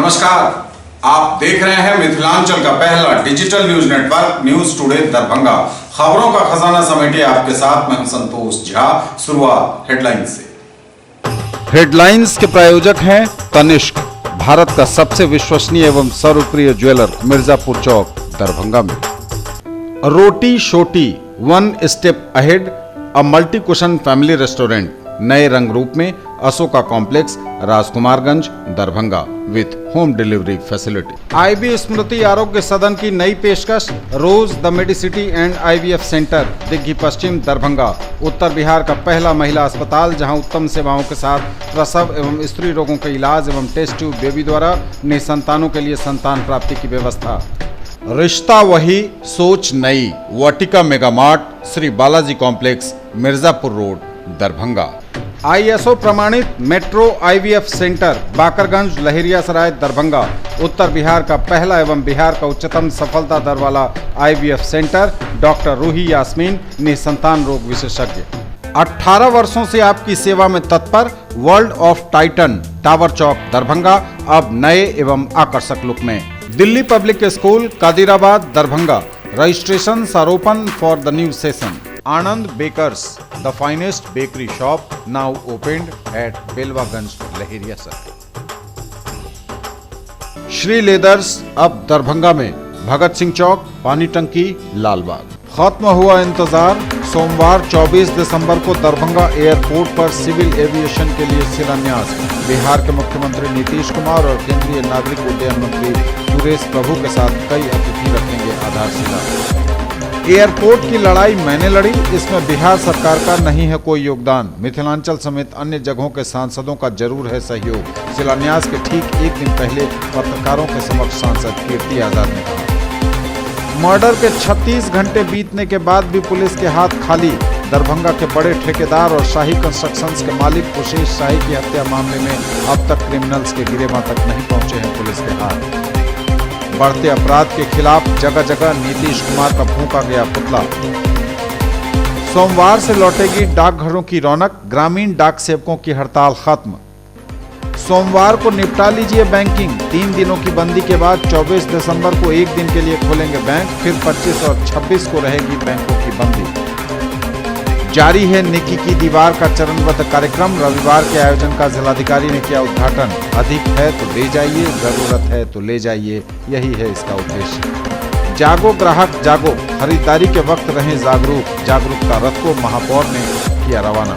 नमस्कार, आप देख रहे हैं मिथिलांचल का पहला digital news network news today Darbhanga. खबरों का खजाना समेटे आपके साथ मैं हूं संतोष झा। शुरुआत हेडलाइंस से। हेडलाइंस के प्रायोजक हैं तनिष्क, भारत का सबसे विश्वसनीय एवं सर्वप्रिय ज्वेलर, मिर्जापुर चौक, दरभंगा में। Roti Shoti, one step ahead, a multi cuisine family restaurant, नए रंग रूप में, Ashoka complex, Rajkumarganj, Darbhanga, with home delivery facility. IB Smriti Arogya Sadan की नई पेशकश, rose the medicity and IVF centre, Digghi पश्चिम, दरभंगा, उत्तर बिहार का पहला महिला अस्पताल जहां उत्तम सेवाओं के साथ प्रसव एवं स्त्री रोगों के इलाज एवं टेस्ट ट्यूब बेबी द्वारा निसंतानों के लिए संतान प्राप्ति की व्यवस्था। रिश्ता वही, सोच नई, Vatika mega mart, Shri Balaji complex, Mirzapur road, Darbhanga. ISO प्रमाणित metro IVF centre, Bakarganj, Laheriasarai, Darbhanga, उत्तर बिहार का पहला एवं बिहार का उच्चतम सफलता दर वाला IVF centre, doctor Ruhi Yasmin, निसंतान रोग विशेषज्ञ। 18 वर्षों से आपकी सेवा में तत्पर वर्ल्ड ऑफ टाइटन, टावर चौक, दरभंगा, अब नए एवं आकर्षक लुक में। Delhi public school, Kadirabad, Darbhanga, registration आरोपन for the new session. Anand bakers, the finest bakery shop, now opened at Belwaganj, Laheriasarai. Shri leathers, अब दरभंगा में, भगत सिंह चौक, पानी टंकी, लालबाग। खत्म हुआ इंतजार, सोमवार 24 दिसंबर को दरभंगा एयरपोर्ट पर सिविल एविएशन के लिए शिलान्यास। बिहार के मुख्यमंत्री नीतीश कुमार और केंद्रीय नागरिक उड्डयन मंत्री सुरेश प्रभु के साथ कई अतिथि रखेंगे आधारशिला। एयरपोर्ट की लड़ाई मैंने लड़ी, इसमें बिहार सरकार का नहीं है कोई योगदान। मिथिलांचल समेत अन्य जगहों के सांसदों का जरूर है सहयोग। शिलान्यास के ठीक एक दिन पहले पत्रकारों के समक्ष सांसद कीर्ति आजाद ने कहा। मर्डर के 36 घंटे बीतने के बाद भी पुलिस के हाथ खाली। दरभंगा के बड़े ठेकेदार और शाही कंस्ट्रक्शंस के मालिक कुशेश शाही की हत्या मामले में अब तक क्रिमिनल्स के गिरेबां तक नहीं पहुंचे हैं पुलिस के हाथ। बढ़ते अपराध के खिलाफ जगह जगह नीतीश कुमार का फूंका गया पुतला। सोमवार से लौटेगी डाकघरों की रौनक, ग्रामीण डाक सेवकों की हड़ताल खत्म। सोमवार को निपटा लीजिए बैंकिंग। 3 दिनों की बंदी के बाद 24 दिसंबर को एक दिन के लिए खोलेंगे बैंक, फिर 25 और 26 को रहेगी बैंकों की बंदी। जारी है नेकी की दीवार का चरणबद्ध कार्यक्रम। रविवार के आयोजन का जिलाधिकारी ने किया उद्घाटन। अधिक है तो ले जाइए, जरूरत है तो ले जाइए, यही है इसका उद्देश्य। जागो ग्राहक जागो, खरीदारी के वक्त रहें जागरूक। जागरूकता रथ को महापौर ने किया रवाना।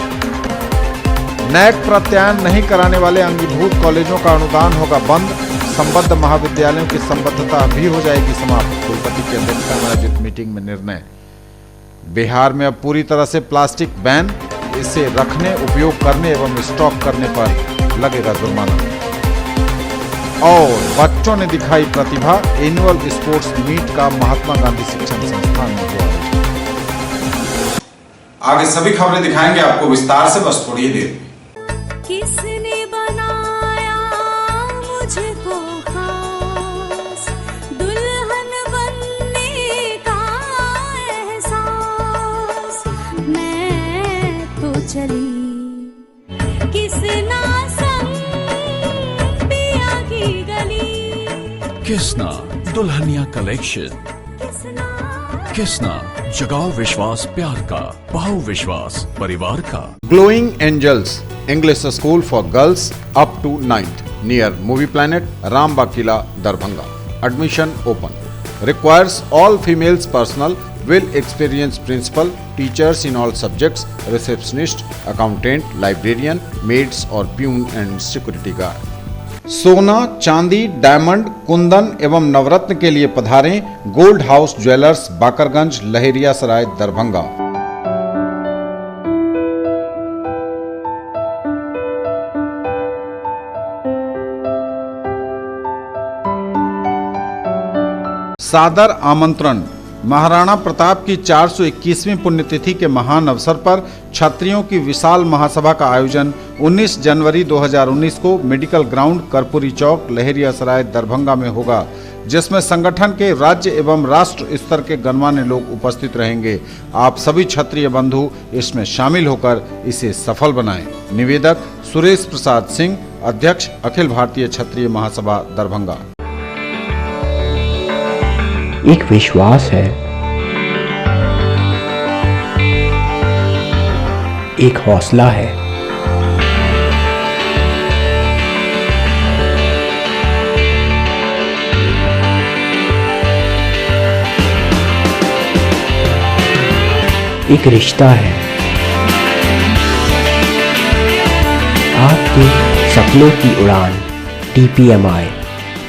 नैक प्रत्यायन नहीं कराने वाले अंगीभूत कॉलेजों का अनुदान होगा बंद। संबद्ध महाविद्यालयों की संबद्धता भी हो जाएगी समाप्त। कुलपति की अध्यक्षता में आयोजित मीटिंग में निर्णय। बिहार में अब पूरी तरह से प्लास्टिक बैन, इसे रखने, उपयोग करने एवं स्टॉक करने पर लगेगा जुर्माना। और बच्चों ने दिखाई प्रतिभा, एनुअल स्पोर्ट्स मीट का महात्मा गांधी शिक्षण संस्थान में हुआ। आगे सभी खबरें दिखाएंगे आपको विस्तार से, बस थोड़ी ही देर में। किसने बनाया मुझको खास, दुल्हन बनने का एहसास, मैं तो चली किसना संग पिया की गली। किसना दुल्हनिया कलेक्शन। किसना जगाओ विश्वास प्यार का, पाओ विश्वास परिवार का। Glowing angels, English school for girls up to 9th, near movie planet, Rambagh किला, Darbhanga. Admission open. Requires all females personal, will experience principal, teachers in all subjects, receptionist, accountant, librarian, maids और प्यून एंड सिक्योरिटी गार्ड। सोना, चांदी, diamond, kundan एवं नवरत्न के लिए पधारें gold house jewellers, Bakarganj, Laheriasarai, Darbhanga. सादर आमंत्रण। महाराणा प्रताप की 421वीं पुण्यतिथि के महान अवसर पर छात्रियों की विशाल महासभा का आयोजन 19 जनवरी 2019 को मेडिकल ग्राउंड, कर्पूरी चौक, लहेरियासराय, दरभंगा में होगा, जिसमें संगठन के राज्य एवं राष्ट्र स्तर के गणमान्य लोग उपस्थित रहेंगे। आप सभी क्षत्रिय बंधु इसमें शामिल होकर इसे सफल बनाएं। निवेदक सुरेश प्रसाद सिंह, अध्यक्ष अखिल भारतीय क्षत्रिय महासभा दरभंगा। एक विश्वास है, एक हौसला है, एक रिश्ता है, आपके सपनों की उड़ान। TPMI,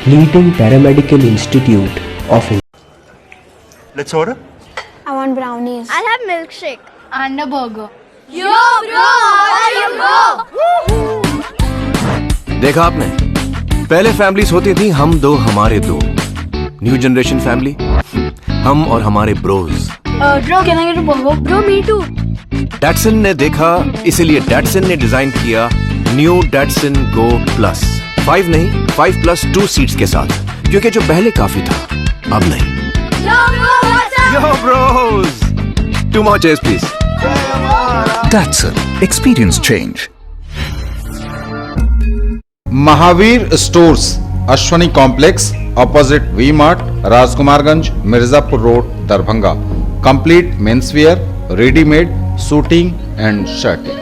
leading paramedical institute of. Let's order. I want brownies. I'll have milkshake and a burger. Yo bro, how are you bro? देखा आपने, पहले फैमिलीज होती थी हम दो हमारे दो। न्यू जनरेशन फैमिली, हम और हमारे bros. Bro, can I get a burger? Bro, me too. Datsun ने देखा, इसीलिए डैटसन ने डिजाइन किया न्यू डैटसन गो प्लस। 5 नहीं, 5+2 सीट्स के साथ, क्योंकि जो पहले काफी था अब नहीं। Yo bro, what's up? Yo bros, 2 more chairs please. Datsun. Experience change. Mahavir stores, Ashwani complex, opposite V mart, Rajkumarganj, Mirzapur road, Darbhanga. Complete menswear, readymade, suiting and shirting.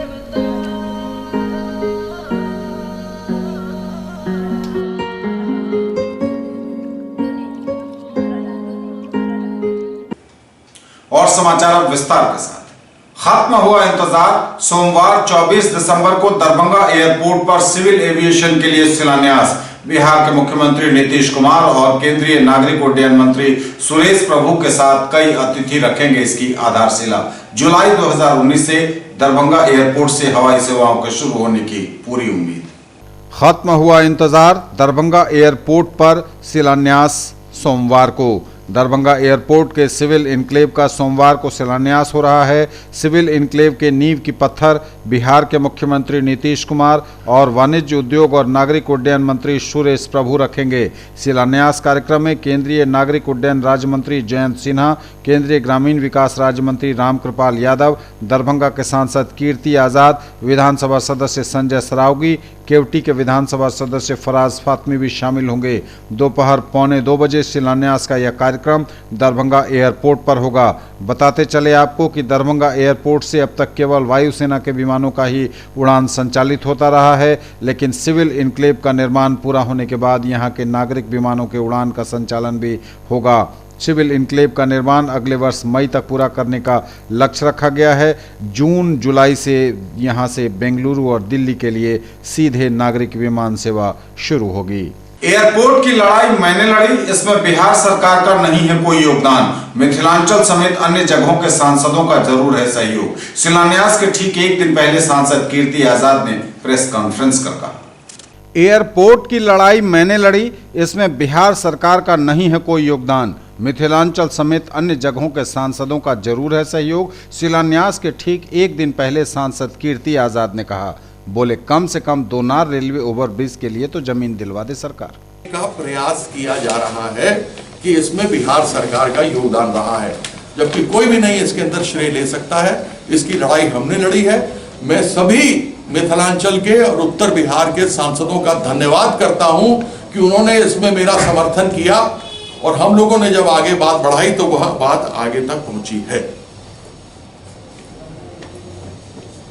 और समाचार अब विस्तार के साथ। खत्म हुआ इंतजार, सोमवार 24 दिसंबर को दरभंगा एयरपोर्ट पर सिविल एविएशन के लिए शिलान्यास। बिहार के मुख्यमंत्री नीतीश कुमार और केंद्रीय नागरिक उड्डयन मंत्री सुरेश प्रभु के साथ कई अतिथि रखेंगे इसकी आधारशिला। जुलाई 2019 से दरभंगा एयरपोर्ट से हवाई सेवाओं के शुरू होने की पूरी उम्मीद। खत्म हुआ इंतजार, दरभंगा एयरपोर्ट पर शिलान्यास सोमवार को। दरभंगा एयरपोर्ट के सिविल इनक्लेव का सोमवार को शिलान्यास हो रहा है। सिविल इनक्लेव के नींव की पत्थर बिहार के मुख्यमंत्री नीतीश कुमार और वाणिज्य, उद्योग और नागरिक उड्डयन मंत्री सुरेश प्रभु रखेंगे। शिलान्यास कार्यक्रम में केंद्रीय नागरिक उड्डयन राज्य मंत्री जयंत सिन्हा, केंद्रीय ग्रामीण विकास राज्य मंत्री रामकृपाल यादव, दरभंगा के सांसद कीर्ति आजाद, विधानसभा सदस्य संजय सरावगी, केवटी के विधानसभा सदस्य फराज फातमी भी शामिल होंगे। दोपहर 1:45 बजे शिलान्यास का यह कार्यक्रम दरभंगा एयरपोर्ट पर होगा। बताते चले आपको कि दरभंगा एयरपोर्ट से अब तक केवल वायुसेना के विमानों का ही उड़ान संचालित होता रहा है, लेकिन सिविल इनक्लेव का निर्माण पूरा होने के बाद यहां के नागरिक विमानों के उड़ान का संचालन भी होगा। सिविल इनक्लेव का निर्माण अगले वर्ष मई तक पूरा करने का लक्ष्य रखा गया है। जून जुलाई से यहां से बेंगलुरु और दिल्ली के लिए सीधे नागरिक विमान सेवा शुरू होगी। एयरपोर्ट की लड़ाई मैंने लड़ी, इसमें बिहार सरकार का नहीं है कोई योगदान। मिथिलांचल समेत अन्य जगहों के सांसदों का जरूर है सहयोग। शिलान्यास के ठीक एक दिन पहले सांसद कीर्ति आजाद ने प्रेस कॉन्फ्रेंस कर कहा, एयरपोर्ट की लड़ाई मैंने लड़ी, इसमें बिहार सरकार का नहीं है कोई योगदान। मिथिलांचल समेत अन्य जगहों के सांसदों का जरूर है सहयोग। शिलान्यास के ठीक एक दिन पहले सांसद कीर्ति आजाद ने कहा, बोले कम से कम दोनार रेलवे ओवरब्रिज के लिए तो जमीन दिलवा दे सरकार। का प्रयास किया जा रहा है कि इसमें बिहार सरकार का योगदान रहा है, जबकि कोई भी नहीं इसके अंदर श्रेय ले सकता है। इसकी लड़ाई हमने लड़ी है। मैं सभी मिथिलांचल के और उत्तर बिहार के सांसदों का धन्यवाद करता हूं कि उन्होंने इसमें मेरा समर्थन किया और हम लोगों ने जब आगे बात बढ़ाई तो वह बात आगे तक पहुंची है।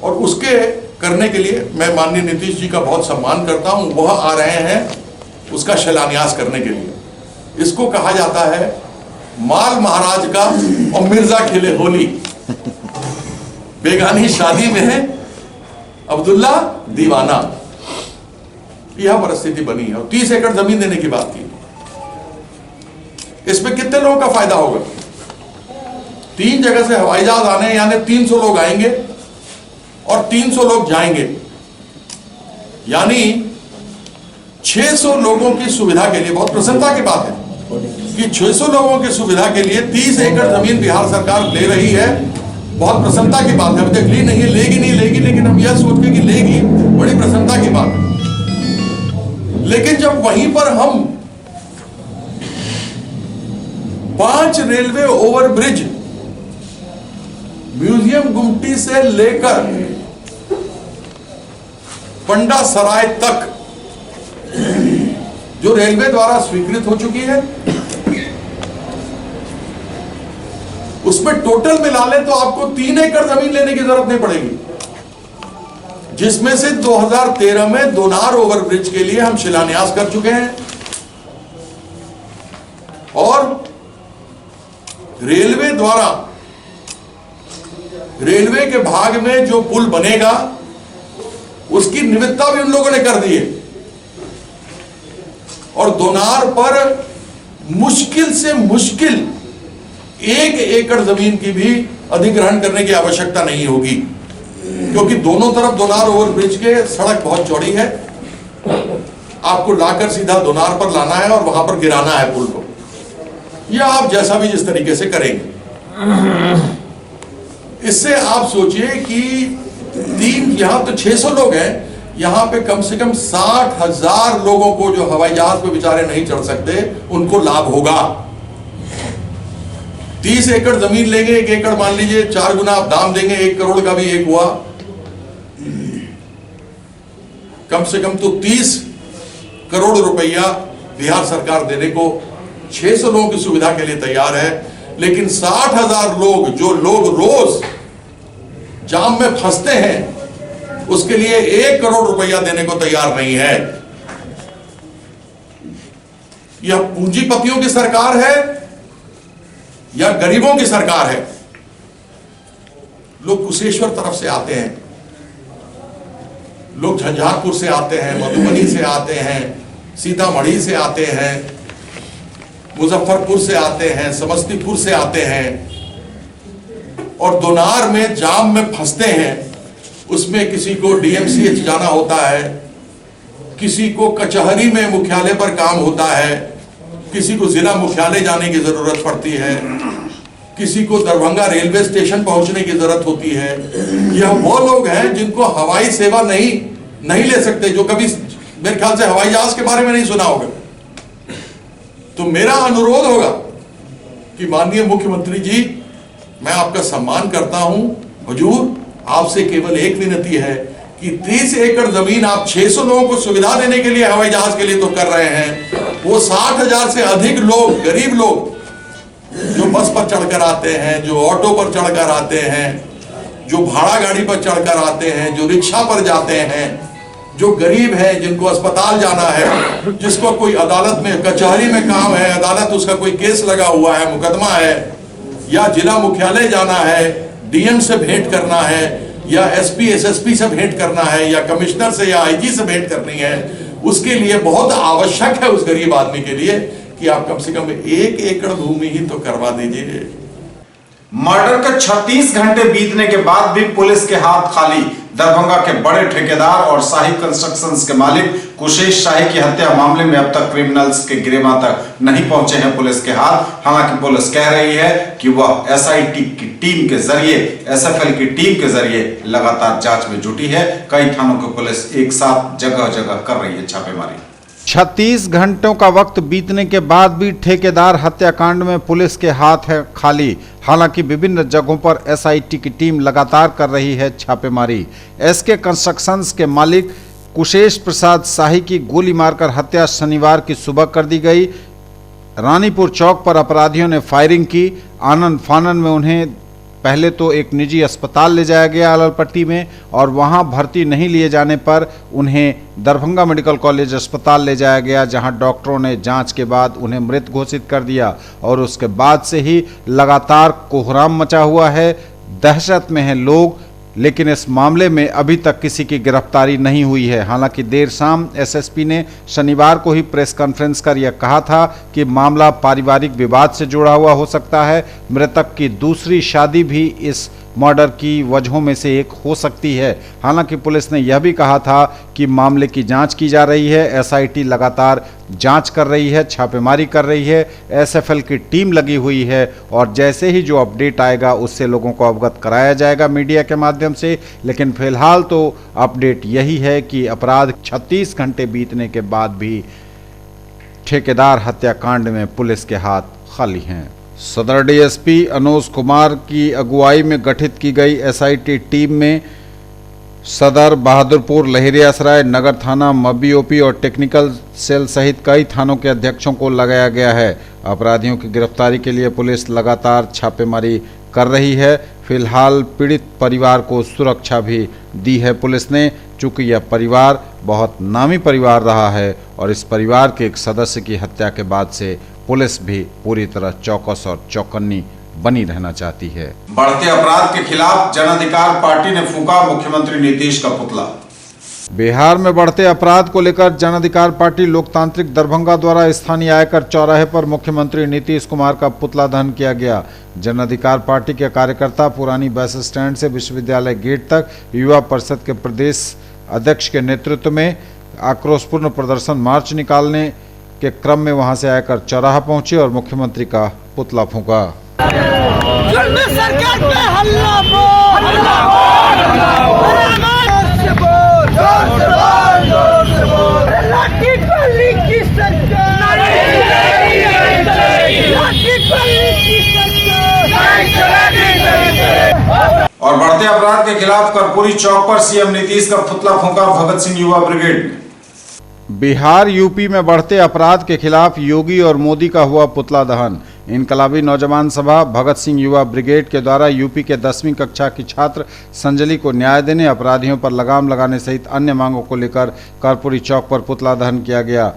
और उसके करने के लिए मैं माननीय नीतीश जी का बहुत सम्मान करता हूं। वह आ रहे हैं उसका शिलान्यास करने के लिए। इसको कहा जाता है माल महाराज का और मिर्जा खेले होली। बेगानी शादी में है अब्दुल्ला दीवाना, यह परिस्थिति बनी है। और 30 एकड़ जमीन देने की बात की। इसमें कितने लोगों का फायदा होगा? 3 जगह से हवाई जहाज आने, यानी 300 लोग आएंगे और 300 लोग जाएंगे, यानी 600 लोगों की सुविधा के लिए। बहुत प्रसन्नता की बात है कि 600 लोगों की सुविधा के लिए 30 एकड़ जमीन बिहार सरकार ले रही है। बहुत प्रसन्नता की बात है। अभी तक ली नहीं है, लेगी नहीं लेगी, लेकिन हम यह सोच के कि लेगी, बड़ी प्रसन्नता की बात है। लेकिन जब वहीं पर हम 5 रेलवे ओवरब्रिज म्यूजियम गुमटी से लेकर पंडा सराय तक जो रेलवे द्वारा स्वीकृत हो चुकी है, उसमें टोटल मिला लें तो आपको 3 एकड़ जमीन लेने की जरूरत नहीं पड़ेगी, जिसमें से 2013 में दोनार ओवरब्रिज के लिए हम शिलान्यास कर चुके हैं और रेलवे द्वारा रेलवे के भाग में जो पुल बनेगा उसकी निविदा भी उन लोगों ने कर दी है और दोनार पर मुश्किल से मुश्किल 1 एकड़ जमीन की भी अधिग्रहण करने की आवश्यकता नहीं होगी, क्योंकि दोनों तरफ दोनार ओवरब्रिज के सड़क बहुत चौड़ी है। आपको लाकर सीधा दोनार पर लाना है और वहां पर गिराना है पुल को, या आप जैसा भी जिस तरीके से करेंगे। इससे आप सोचिए कि यहां तो 600 लोग हैं, यहां पे कम से कम 60,000 लोगों को जो हवाई जहाज पे बेचारे नहीं चढ़ सकते उनको लाभ होगा। 30 एकड़ जमीन लेंगे, 1 एकड़ मान लीजिए 4 गुना आप दाम देंगे, 1 करोड़ का भी 1 हुआ, कम से कम तो 30 करोड़ रुपया बिहार सरकार देने को 600 लोगों की सुविधा के लिए तैयार है। लेकिन 60,000 लोग जो लोग रोज जाम में फंसते हैं उसके लिए 1 करोड़ रुपया देने को तैयार नहीं है। यह पूंजीपतियों की सरकार है या गरीबों की सरकार है? लोग कुशेश्वर तरफ से आते हैं, लोग झंझारपुर से आते हैं, मधुबनी से आते हैं, सीतामढ़ी से आते हैं, मुजफ्फरपुर से आते हैं, समस्तीपुर से आते हैं और दोनार में जाम में फंसते हैं। उसमें किसी को डीएमसीएच जाना होता है, किसी को कचहरी में मुख्यालय पर काम होता है, किसी को जिला मुख्यालय जाने की जरूरत पड़ती है, किसी को दरभंगा रेलवे स्टेशन पहुंचने की जरूरत होती है। यह वो लोग हैं जिनको हवाई सेवा नहीं ले सकते, जो कभी मेरे ख्याल से हवाई जहाज के बारे में नहीं सुना होगा। तो मेरा अनुरोध होगा कि माननीय मुख्यमंत्री जी, मैं आपका सम्मान करता हूं, हुजूर आपसे केवल एक विनती है कि 30 एकड़ जमीन आप 600 लोगों को सुविधा देने के लिए हवाई जहाज के लिए तो कर रहे हैं, वो 60,000 से अधिक लोग, गरीब लोग जो बस पर चढ़कर आते हैं, जो ऑटो पर चढ़कर आते हैं, जो भाड़ा गाड़ी पर चढ़कर आते हैं, जो रिक्शा पर जाते हैं, जो गरीब हैं, जिनको अस्पताल जाना है, जिसको कोई अदालत में कचहरी में काम है, अदालत उसका कोई केस लगा हुआ है, मुकदमा है, या जिला मुख्यालय जाना है, डीएम से भेंट करना है, या एसपी एसएसपी से भेंट करना है, या कमिश्नर से या आईजी से भेंट करनी है, उसके लिए बहुत आवश्यक है उस गरीब आदमी के लिए कि आप कम से कम 1 एकड़ भूमि ही तो करवा दीजिए। मर्डर के 36 घंटे बीतने के बाद भी पुलिस के हाथ खाली। दरभंगा के बड़े ठेकेदार और शाही कंस्ट्रक्शंस के मालिक कुशेश शाही की हत्या मामले में अब तक क्रिमिनल्स के गिरेबां तक नहीं पहुंचे हैं पुलिस के हाथ। हालांकि पुलिस कह रही है कि वह एसआईटी की टीम के जरिए, एसएफएल की टीम के जरिए लगातार जांच में जुटी है। कई थानों की पुलिस एक साथ जगह जगह कर रही है छापेमारी। 36 घंटों का वक्त बीतने के बाद भी ठेकेदार हत्याकांड में पुलिस के हाथ है खाली। हालांकि विभिन्न जगहों पर एसआईटी की टीम लगातार कर रही है छापेमारी। एसके कंस्ट्रक्शंस के मालिक कुशेश प्रसाद शाही की गोली मारकर हत्या शनिवार की सुबह कर दी गई। रानीपुर चौक पर अपराधियों ने फायरिंग की। आनन फानन में उन्हें पहले तो एक निजी अस्पताल ले जाया गया अललपट्टी में, और वहां भर्ती नहीं लिए जाने पर उन्हें दरभंगा मेडिकल कॉलेज अस्पताल ले जाया गया, जहां डॉक्टरों ने जांच के बाद उन्हें मृत घोषित कर दिया। और उसके बाद से ही लगातार कोहराम मचा हुआ है, दहशत में हैं लोग। लेकिन इस मामले में अभी तक किसी की गिरफ्तारी नहीं हुई है। हालांकि देर शाम एसएसपी ने शनिवार को ही प्रेस कॉन्फ्रेंस कर यह कहा था कि मामला पारिवारिक विवाद से जुड़ा हुआ हो सकता है। मृतक की दूसरी शादी भी इस मर्डर की वजहों में से एक हो सकती है। हालांकि पुलिस ने यह भी कहा था कि मामले की जांच की जा रही है, एसआईटी लगातार जांच कर रही है, छापेमारी कर रही है, एसएफएल की टीम लगी हुई है, और जैसे ही जो अपडेट आएगा उससे लोगों को अवगत कराया जाएगा मीडिया के माध्यम से। लेकिन फिलहाल तो अपडेट यही है कि अपराध 36 घंटे बीतने के बाद भी ठेकेदार हत्याकांड में पुलिस के हाथ खाली हैं। सदर डीएसपी अनुज कुमार की अगुवाई में गठित की गई एसआईटी टीम में सदर, बहादुरपुर, लहेरियासराय, नगर थाना, मब्बी ओपी और टेक्निकल सेल सहित कई थानों के अध्यक्षों को लगाया गया है। अपराधियों की गिरफ्तारी के लिए पुलिस लगातार छापेमारी कर रही है। फिलहाल पीड़ित परिवार को सुरक्षा भी दी है पुलिस ने, चूंकि यह परिवार बहुत नामी परिवार रहा है और इस परिवार के एक सदस्य की हत्या के बाद से पुलिस भी पूरी तरह चौकस और चौकन्नी बनी रहना चाहती है। बढ़ते अपराध के खिलाफ जन अधिकार पार्टी ने फूंका मुख्यमंत्री नीतीश का पुतला। बिहार में बढ़ते अपराध को लेकर जन अधिकार पार्टी लोकतांत्रिक दरभंगा द्वारा स्थानीय आयकर चौराहे पर मुख्यमंत्री नीतीश कुमार का पुतला दहन किया गया। जन अधिकार पार्टी के कार्यकर्ता पुरानी बस स्टैंड से विश्वविद्यालय गेट तक युवा परिषद के प्रदेश अध्यक्ष के नेतृत्व में आक्रोशपूर्ण प्रदर्शन मार्च निकालने के क्रम में वहां से आयकर चौराहा पहुंचे और मुख्यमंत्री का पुतला फूंका। और बढ़ते अपराध के खिलाफ कर्पूरी चौक पर सीएम नीतीश का पुतला फूंका भगत सिंह युवा ब्रिगेड ने। बिहार यूपी में बढ़ते अपराध के खिलाफ योगी और मोदी का हुआ पुतला दहन। इनकलाबी नौजवान सभा भगत सिंह युवा ब्रिगेड के द्वारा यूपी के 10वीं कक्षा की छात्र संजली को न्याय देने, अपराधियों पर लगाम लगाने सहित अन्य मांगों को लेकर कर्पूरी चौक पर पुतला दहन किया गया।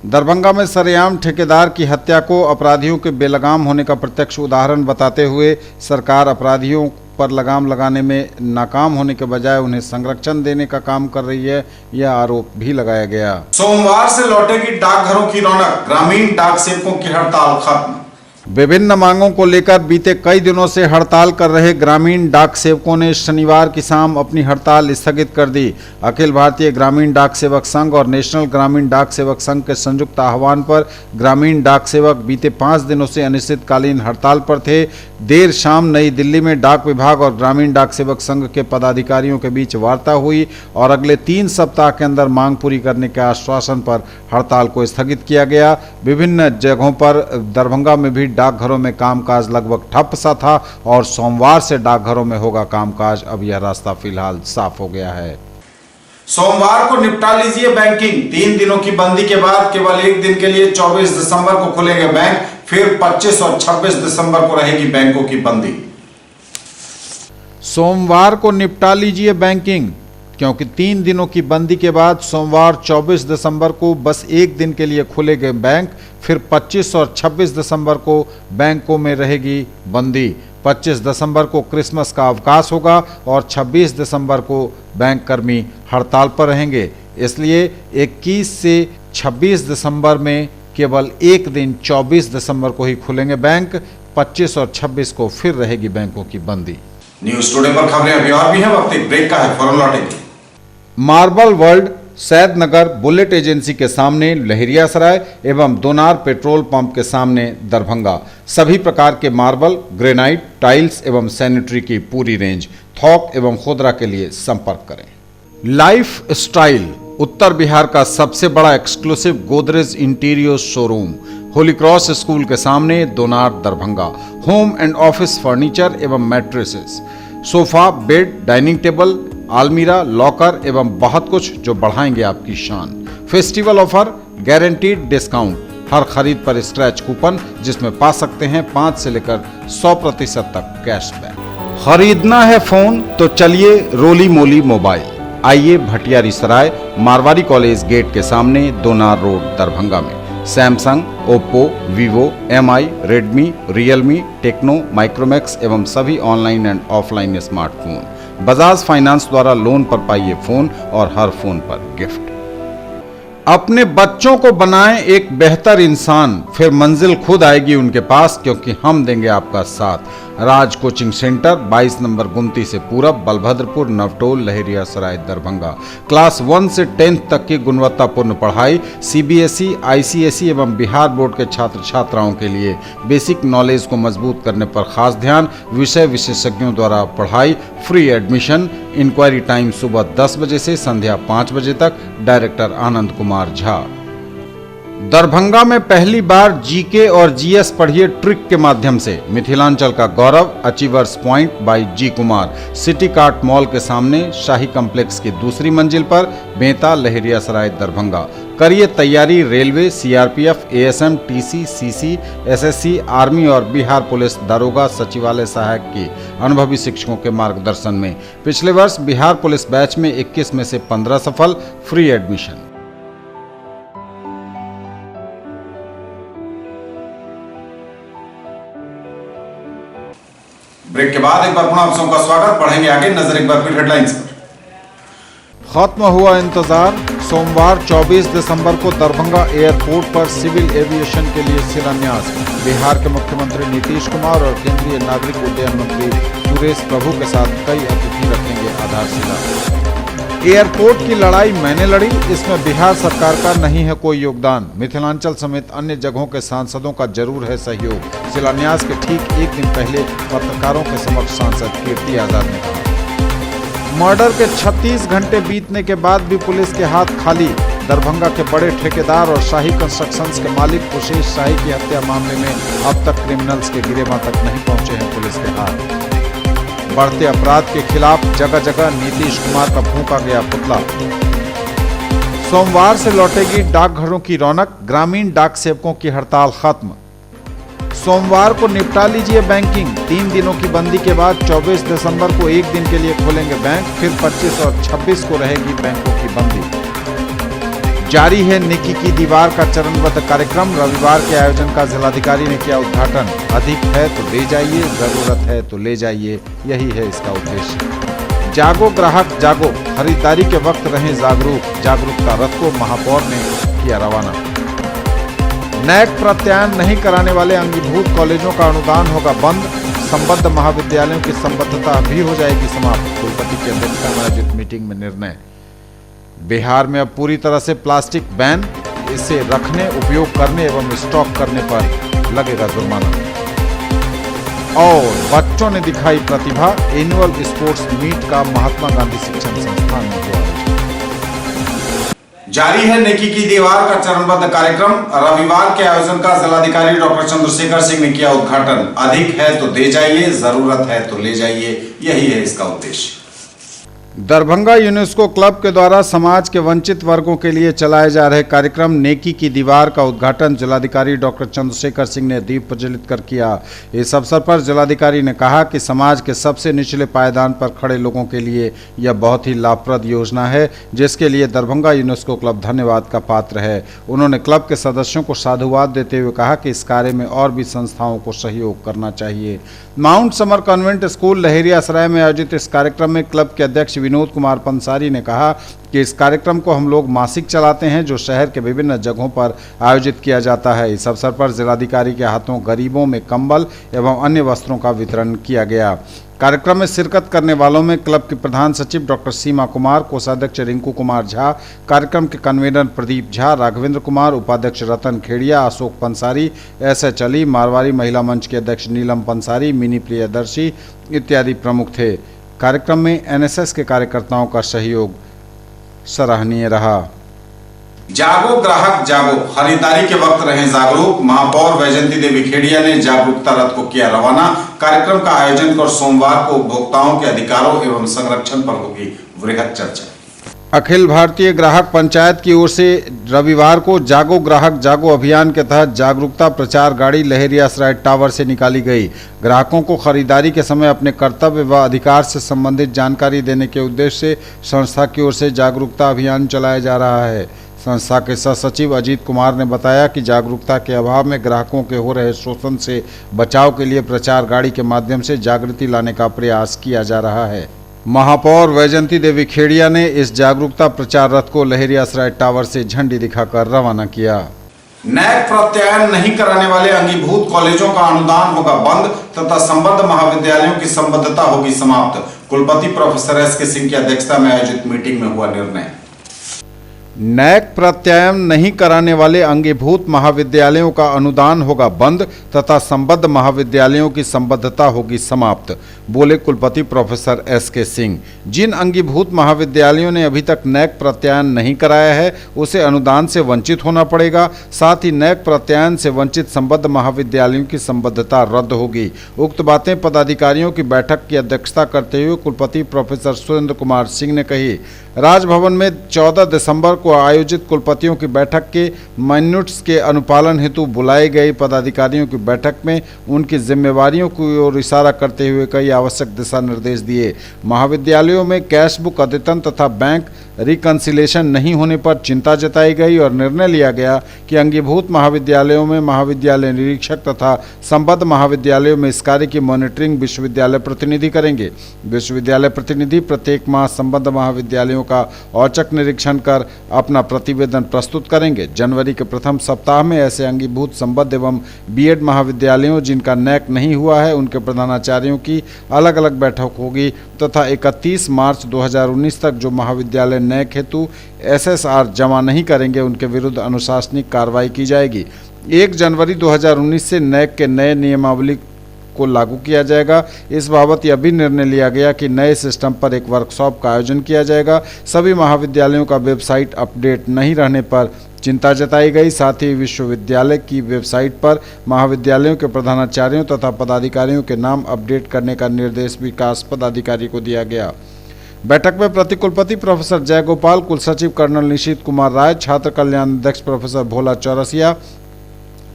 दरभंगा में सरेआम ठेकेदार की हत्या को अपराधियों के बेलगाम होने का प्रत्यक्ष उदाहरण बताते हुए सरकार अपराधियों पर लगाम लगाने में नाकाम होने के बजाय उन्हें संरक्षण देने का काम कर रही है, यह आरोप भी लगाया गया। सोमवार से लौटेगी डाकघरों की रौनक, ग्रामीण डाक सेवकों की हड़ताल खत्म। विभिन्न मांगों को लेकर बीते कई दिनों से हड़ताल कर रहे ग्रामीण डाक सेवकों ने शनिवार की शाम अपनी हड़ताल स्थगित कर दी। अखिल भारतीय ग्रामीण डाक सेवक संघ और नेशनल ग्रामीण डाक सेवक संघ के संयुक्त आह्वान पर ग्रामीण डाक सेवक बीते 5 दिनों से अनिश्चितकालीन हड़ताल पर थे। देर शाम नई दिल्ली में डाक विभाग और ग्रामीण डाक सेवक संघ के पदाधिकारियों के बीच वार्ता हुई और अगले 3 सप्ताह के अंदर मांग पूरी करने के आश्वासन पर हड़ताल को स्थगित किया गया। विभिन्न जगहों पर दरभंगा में भी डाकघरों में कामकाज लगभग ठप सा था और सोमवार से डाकघरों में होगा कामकाज। अब यह रास्ता फिलहाल साफ हो गया है। सोमवार को निपटा लीजिए बैंकिंग। 3 दिनों की बंदी के बाद केवल एक दिन के लिए 24 दिसंबर को खुलेंगे बैंक, फिर 25 और 26 दिसंबर को रहेगी बैंकों की बंदी। सोमवार को निपटा लीजिए बैंकिंग, क्योंकि 3 दिनों की बंदी के बाद सोमवार 24 दिसंबर को बस एक दिन के लिए खुलेंगे बैंक, फिर 25 और 26 दिसंबर को बैंकों में रहेगी बंदी। 25 दिसंबर को क्रिसमस का अवकाश होगा और 26 दिसंबर को बैंक कर्मी हड़ताल पर रहेंगे। इसलिए 21 से 26 दिसंबर में केवल एक दिन 24 दिसंबर को ही खुलेंगे बैंक, 25 और 26 को फिर रहेगी बैंकों की बंदी। न्यूज टुडे पर खबरें अभी और भी हैं, वक्त एक ब्रेक का है, फौरन लौटेंगे। Marble world Saidnagar bullet agency के सामने लहेरियासराय एवं दोनार पेट्रोल पंप के सामने दरभंगा सभी प्रकार के मार्बल, ग्रेनाइट, टाइल्स एवं सैनिटरी की पूरी रेंज, थोक एवं खुदरा के लिए संपर्क करें। लाइफ स्टाइल उत्तर बिहार का सबसे बड़ा exclusive Godrej interior showroom, holy cross school के सामने Donar Darbhanga. Home and office furniture एवं mattresses, sofa, bed, dining table, आलमीरा, लॉकर एवं बहुत कुछ जो बढ़ाएंगे आपकी शान। फेस्टिवल ऑफर, गारंटीड डिस्काउंट, हर खरीद पर स्क्रैच कूपन जिसमें पा सकते हैं 5 से लेकर 100% तक कैशबैक। खरीदना है फोन तो चलिए रोली मोली मोबाइल। आइए भटियारी सराय मारवाड़ी कॉलेज गेट के सामने दोनार रोड दरभंगा में Samsung, Oppo, Vivo, MI, Redmi, Realme, Tecno, Micromax एवं सभी online and offline smartphone. Bajaj finance द्वारा लोन पर पाइए फोन और हर फोन पर गिफ्ट। अपने बच्चों को बनाएं एक बेहतर इंसान, फिर मंजिल खुद आएगी उनके पास, क्योंकि हम देंगे आपका साथ। राज कोचिंग सेंटर 22 नंबर गुमती से पूरब, बलभद्रपुर, नवटोल, लहेरियासराय, दरभंगा। क्लास 1 से 10th तक की गुणवत्तापूर्ण पढ़ाई, सीबीएसई, आईसीएसई एवं बिहार बोर्ड के छात्र छात्राओं के लिए बेसिक नॉलेज को मजबूत करने पर खास ध्यान। विषय विशेषज्ञों द्वारा पढ़ाई, फ्री एडमिशन। इंक्वायरी टाइम सुबह 10 बजे से संध्या 5 बजे तक। डायरेक्टर आनंद कुमार झा। दरभंगा में पहली बार जीके और जीएस पढ़िए ट्रिक के माध्यम से मिथिलांचल का गौरव achievers point by G Kumar city cart mall के सामने शाही कॉम्प्लेक्स की दूसरी मंजिल पर बेंता लहेरियासराय दरभंगा। करिए तैयारी railway, CRPF, ASM, TC, CC, SSC, army और बिहार पुलिस दारोगा सचिवालय सहायक की अनुभवी शिक्षकों के मार्गदर्शन में। पिछले वर्ष बिहार पुलिस बैच में 21 में से 15 सफल, फ्री एडमिशन। ब्रेक के बाद एक बार पुनः आप सबका स्वागत। बढ़ेंगे आगे, नजर एक बार फिर हेडलाइंस पर। खत्म हुआ इंतजार। सोमवार 24 दिसंबर को दरभंगा एयरपोर्ट पर सिविल एविएशन के लिए शिलान्यास। बिहार के मुख्यमंत्री नीतीश कुमार और केंद्रीय नागरिक उड्डयन मंत्री सुरेश प्रभु के साथ कई अतिथि रखेंगे आधारशिला। एयरपोर्ट की लड़ाई मैंने लड़ी, इसमें बिहार सरकार का नहीं है कोई योगदान। मिथिलांचल समेत अन्य जगहों के सांसदों का जरूर है सहयोग। शिलान्यास के ठीक एक दिन पहले पत्रकारों के समक्ष सांसद कीर्ति आजाद ने कहा। मर्डर के 36 घंटे बीतने के बाद भी पुलिस के हाथ खाली। दरभंगा के बड़े ठेकेदार और शाही कंस्ट्रक्शंस के मालिक कुशेश शाही की हत्या मामले में अब तक क्रिमिनल्स के गिरेबां तक नहीं पहुंचे हैं पुलिस के हाथ। बढ़ते अपराध के खिलाफ जगह जगह नीतीश कुमार का फूंका गया पुतला। सोमवार से लौटेगी डाकघरों की रौनक, ग्रामीण डाक सेवकों की हड़ताल खत्म। सोमवार को निपटा लीजिए बैंकिंग। 3 दिनों की बंदी के बाद 24 दिसंबर को एक दिन के लिए खोलेंगे बैंक, फिर 25 और 26 को रहेगी बैंकों की बंदी। जारी है नेकी की दीवार का चरणबद्ध कार्यक्रम। रविवार के आयोजन का जिलाधिकारी ने किया उद्घाटन। अधिक है तो दे जाइए, जरूरत है तो ले जाइए, यही है इसका उद्देश्य। जागो ग्राहक जागो, खरीदारी के वक्त रहें जागरूक। जागरूकता रथ को महापौर ने किया रवाना। नैक प्रत्यायन नहीं कराने वाले अंगीभूत कॉलेजों का अनुदान होगा बंद। संबद्ध महाविद्यालयों की संबद्धता भी हो जाएगी समाप्त। कुलपति की अध्यक्षता में आयोजित मीटिंग में निर्णय। बिहार में अब पूरी तरह से प्लास्टिक बैन। इसे रखने, उपयोग करने एवं स्टॉक करने पर लगेगा जुर्माना। और बच्चों ने दिखाई प्रतिभा। एनुअल स्पोर्ट्स मीट का महात्मा गांधी शिक्षण संस्थान में हुआ। जारी है नेकी की दीवार का चरणबद्ध कार्यक्रम। रविवार के आयोजन का जिलाधिकारी डॉक्टर चंद्रशेखर सिंह ने किया उद्घाटन। अधिक है तो दे जाइए, जरूरत है तो ले जाइए, यही है इसका उद्देश्य। दरभंगा यूनेस्को क्लब के द्वारा समाज के वंचित वर्गों के लिए चलाए जा रहे कार्यक्रम नेकी की दीवार का उद्घाटन जिलाधिकारी डॉक्टर चंद्रशेखर सिंह ने दीप प्रज्वलित कर किया। इस अवसर पर जिलाधिकारी ने कहा कि समाज के सबसे निचले पायदान पर खड़े लोगों के लिए यह बहुत ही लाभप्रद योजना है, जिसके लिए दरभंगा यूनेस्को क्लब धन्यवाद का पात्र है। उन्होंने क्लब के सदस्यों को साधुवाद देते हुए कहा कि इस कार्य में और भी संस्थाओं को सहयोग करना चाहिए। Mount summer convent school Laheriasarai में आयोजित इस कार्यक्रम में क्लब के अध्यक्ष विनोद कुमार पंसारी ने कहा कि इस कार्यक्रम को हम लोग मासिक चलाते हैं, जो शहर के विभिन्न जगहों पर आयोजित किया जाता है। इस अवसर पर जिलाधिकारी के हाथों गरीबों में कंबल एवं अन्य वस्त्रों का वितरण किया गया। कार्यक्रम में शिरकत करने वालों में क्लब के प्रधान सचिव डॉक्टर सीमा कुमार, कोषाध्यक्ष रिंकू कुमार झा, कार्यक्रम के कन्वीनर प्रदीप झा, राघवेंद्र कुमार, उपाध्यक्ष रतन खेड़िया, अशोक पंसारी, एसएच अली, मारवाड़ी महिला मंच के अध्यक्ष नीलम पंसारी, मिनी प्रियदर्शी इत्यादि प्रमुख थे। कार्यक्रम में एनएसएस के कार्यकर्ताओं का सहयोग सराहनीय रहा। जागो ग्राहक जागो, खरीदारी के वक्त रहें जागरूक। महापौर वैजंती देवी खेड़िया ने जागरूकता रथ को किया रवाना। कार्यक्रम का आयोजन कर सोमवार को उपभोक्ताओं के अधिकारों एवं संरक्षण पर होगी वृहद चर्चा। अखिल भारतीय ग्राहक पंचायत की ओर से रविवार को जागो ग्राहक जागो अभियान के तहत जागरूकता प्रचार गाड़ी लहेरियासराय टावर से निकाली गई। ग्राहकों को खरीदारी के समय अपने कर्तव्य व अधिकार से संबंधित जानकारी देने के उद्देश्य से संस्था की ओर से जागरूकता अभियान चलाया जा रहा है। संस्था के सह सचिव अजीत कुमार ने बताया कि जागरूकता के अभाव में ग्राहकों के हो रहे शोषण से बचाव के लिए प्रचार गाड़ी के माध्यम से जागृति लाने का प्रयास किया जा रहा है। महापौर वैजंती देवी खेड़िया ने इस जागरूकता प्रचार रथ को लहेरियासराय टावर से झंडी दिखाकर रवाना किया। नैक प्रत्यायन नहीं कराने वाले अंगीभूत कॉलेजों का अनुदान होगा बंद तथा संबद्ध महाविद्यालयों की संबद्धता होगी समाप्त। कुलपति प्रोफेसर एस के सिंह की अध्यक्षता में आयोजित मीटिंग में हुआ निर्णय। नैक प्रत्यायन नहीं कराने वाले अंगीभूत महाविद्यालयों का अनुदान होगा बंद तथा संबद्ध महाविद्यालयों की संबद्धता होगी समाप्त, बोले कुलपति प्रोफेसर एस.के. सिंह। जिन अंगीभूत महाविद्यालयों ने अभी तक नैक प्रत्यायन नहीं कराया है उसे अनुदान से वंचित होना पड़ेगा। साथ ही नैक प्रत्यायन से वंचित संबद्ध महाविद्यालयों की संबद्धता रद्द होगी। उक्त बातें पदाधिकारियों की बैठक की अध्यक्षता करते हुए कुलपति प्रोफेसर सुरेंद्र कुमार सिंह ने कही। राजभवन में 14 दिसंबर को आयोजित कुलपतियों की बैठक के मिनट्स के अनुपालन हेतु बुलाई गई पदाधिकारियों की बैठक में उनकी जिम्मेवारियों की ओर इशारा करते हुए कई आवश्यक दिशा निर्देश दिए। महाविद्यालयों में कैश बुक अद्यतन तथा बैंक रिकंसिलेशन नहीं होने पर चिंता जताई गई और निर्णय लिया गया कि अंगीभूत महाविद्यालयों में महाविद्यालय निरीक्षक तथा संबद्ध महाविद्यालयों में इस कार्य की मॉनिटरिंग विश्वविद्यालय प्रतिनिधि करेंगे। विश्वविद्यालय प्रतिनिधि प्रत्येक माह संबद्ध महाविद्यालयों का औचक निरीक्षण कर अपना प्रतिवेदन प्रस्तुत करेंगे। जनवरी के प्रथम सप्ताह में ऐसे अंगीभूत संबद्ध एवं बीएड महाविद्यालयों जिनका नैक नहीं हुआ है उनके प्रधानाचार्यों की अलग अलग बैठक होगी तथा 31 मार्च 2019 तक जो महाविद्यालय नैक हेतु एसएसआर जमा नहीं करेंगे उनके विरुद्ध अनुशासनिक कार्रवाई की जाएगी। 1 जनवरी 2019 से नैक के नए नियमावली को लागू किया जाएगा। इस बाबत यह भी निर्णय लिया गया कि नए सिस्टम पर एक वर्कशॉप का आयोजन किया जाएगा। सभी महाविद्यालयों का वेबसाइट अपडेट नहीं रहने पर चिंता जताई गई। साथ ही विश्वविद्यालय की वेबसाइट पर महाविद्यालयों के प्रधानाचार्यों तथा पदाधिकारियों के नाम अपडेट करने का निर्देश विकास पदाधिकारी को दिया गया। बैठक में प्रतिकुलपति प्रोफेसर जयगोपाल, कुलसचिव कर्नल निशीत कुमार राय, छात्र कल्याण अध्यक्ष professor Bhola Chaurasia,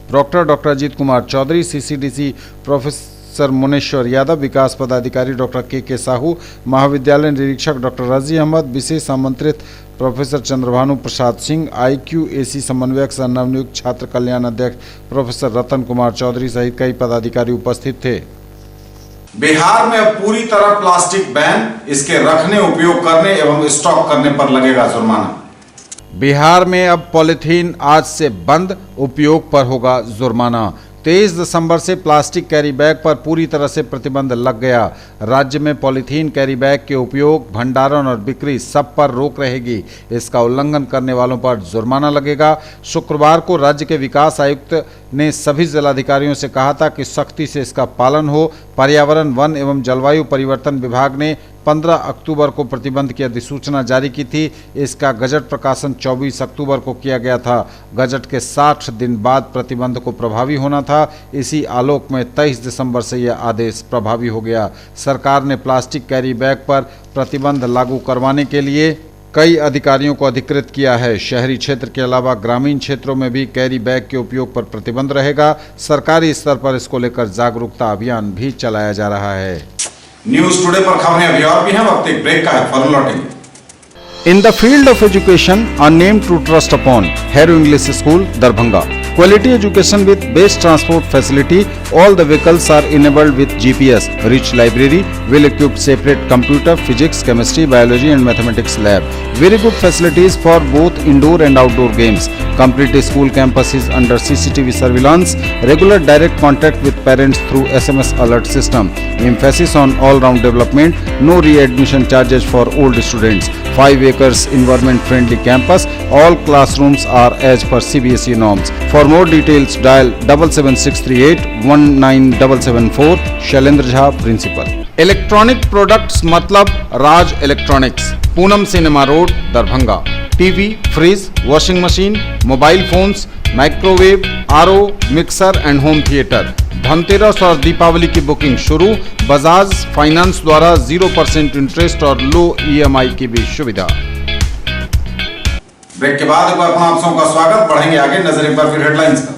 proctor doctor Ajit Kumar Chaudhary, CCDC professor Muneshwar Yadav, विकास पदाधिकारी डॉक्टर के साहू, महाविद्यालय निरीक्षक डॉक्टर रजी अहमद, विशेष आमंत्रित प्रोफेसर चंद्रभानु प्रसाद सिंह, IQAC समन्वयक सह नवनियुक्त छात्र कल्याण अध्यक्ष प्रोफेसर रतन कुमार चौधरी सहित कई पदाधिकारी उपस्थित थे। बिहार में अब पूरी तरह प्लास्टिक बैन, इसके रखने, उपयोग करने एवं स्टॉक करने पर लगेगा जुर्माना। बिहार में अब पॉलीथीन आज से बंद, उपयोग पर होगा जुर्माना। 23 दिसंबर से प्लास्टिक कैरी बैग पर पूरी तरह से प्रतिबंध लग गया। राज्य में पॉलीथीन कैरी बैग के उपयोग, भंडारण और बिक्री सब पर रोक रहेगी। इसका उल्लंघन करने वालों पर जुर्माना लगेगा। शुक्रवार को राज्य के विकास आयुक्त ने सभी जिलाधिकारियों से कहा था कि सख्ती से इसका पालन हो। पर्यावरण, वन एवं जलवायु परिवर्तन विभाग ने 15 अक्टूबर को प्रतिबंध की अधिसूचना जारी की थी। इसका गजट प्रकाशन 24 अक्टूबर को किया गया था। गजट के 60 दिन बाद प्रतिबंध को प्रभावी होना था। इसी आलोक में 23 दिसंबर से यह आदेश प्रभावी हो गया। सरकार ने प्लास्टिक कैरी बैग पर प्रतिबंध लागू करवाने के लिए कई अधिकारियों को अधिकृत किया है। शहरी क्षेत्र के अलावा ग्रामीण क्षेत्रों में भी कैरी बैग के उपयोग पर प्रतिबंध रहेगा। सरकारी स्तर पर इसको लेकर जागरूकता अभियान भी चलाया जा रहा है। न्यूज टुडे पर खबरें अभी और भी हैं, वक्त एक ब्रेक का है, फौरन लौटेंगे। In the field of education, a name to trust upon, Hero English School, Darbhanga. Quality education with best transport facility. All the vehicles are enabled with GPS. Rich library, well-equipped separate computer, physics, chemistry, biology and mathematics lab. Very good facilities for both indoor and outdoor games. Complete school campus is under CCTV surveillance. Regular direct contact with parents through SMS alert system. Emphasis on all-round development. No re-admission charges for old students. 5 acres environment-friendly campus. All classrooms are as per CBSE norms. For more details, dial 77638 19774. Shailendra Jha, principal. Electronic products मतलब Raj electronics, Poonam cinema road, Darbhanga. TV, fridge, washing machine, mobile phones, microwave, RO, mixer and home theatre. Dhanteras और दीपावली की booking शुरू। Bajaj finance द्वारा 0% interest और लो EMI की भी सुविधा। Break के बाद एक बार आप सबका स्वागत। बढ़ेंगे आगे, नजर एक बार फिर हेडलाइंस पर।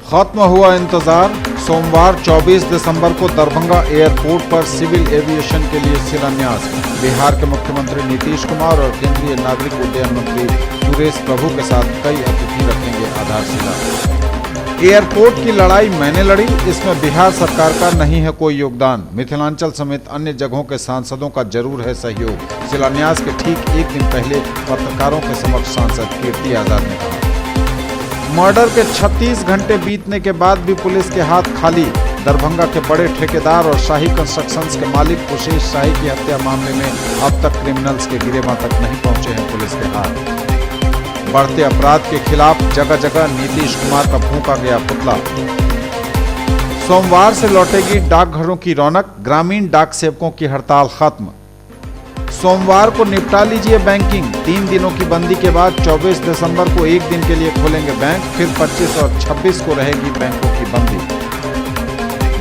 खत्म हुआ इंतजार। सोमवार 24 दिसंबर को दरभंगा एयरपोर्ट पर सिविल एविएशन के लिए शिलान्यास। बिहार के मुख्यमंत्री नीतीश कुमार और केंद्रीय नागरिक उड्डयन मंत्री सुरेश प्रभु के साथ कई अतिथि रखेंगे आधारशिला। एयरपोर्ट की लड़ाई मैंने लड़ी, इसमें बिहार सरकार का नहीं है कोई योगदान। मिथिलांचल समेत अन्य जगहों के सांसदों का जरूर है सहयोग। शिलान्यास के ठीक एक दिन पहले पत्रकारों के समक्ष सांसद कीर्ति आजाद ने कहा। मर्डर के 36 घंटे बीतने के बाद भी पुलिस के हाथ खाली। दरभंगा के बड़े ठेकेदार और शाही कंस्ट्रक्शंस के मालिक कुशेश शाही की हत्या मामले में अब तक क्रिमिनल्स के गिरेबां तक नहीं पहुंचे हैं पुलिस के हाथ। बढ़ते अपराध के खिलाफ जगह जगह नीतीश कुमार का फूंका गया पुतला। सोमवार से लौटेगी डाकघरों की रौनक, ग्रामीण डाक सेवकों की हड़ताल खत्म। सोमवार को निपटा लीजिए बैंकिंग। 3 दिनों की बंदी के बाद 24 दिसंबर को एक दिन के लिए खोलेंगे बैंक, फिर 25 और 26 को रहेगी बैंकों की बंदी।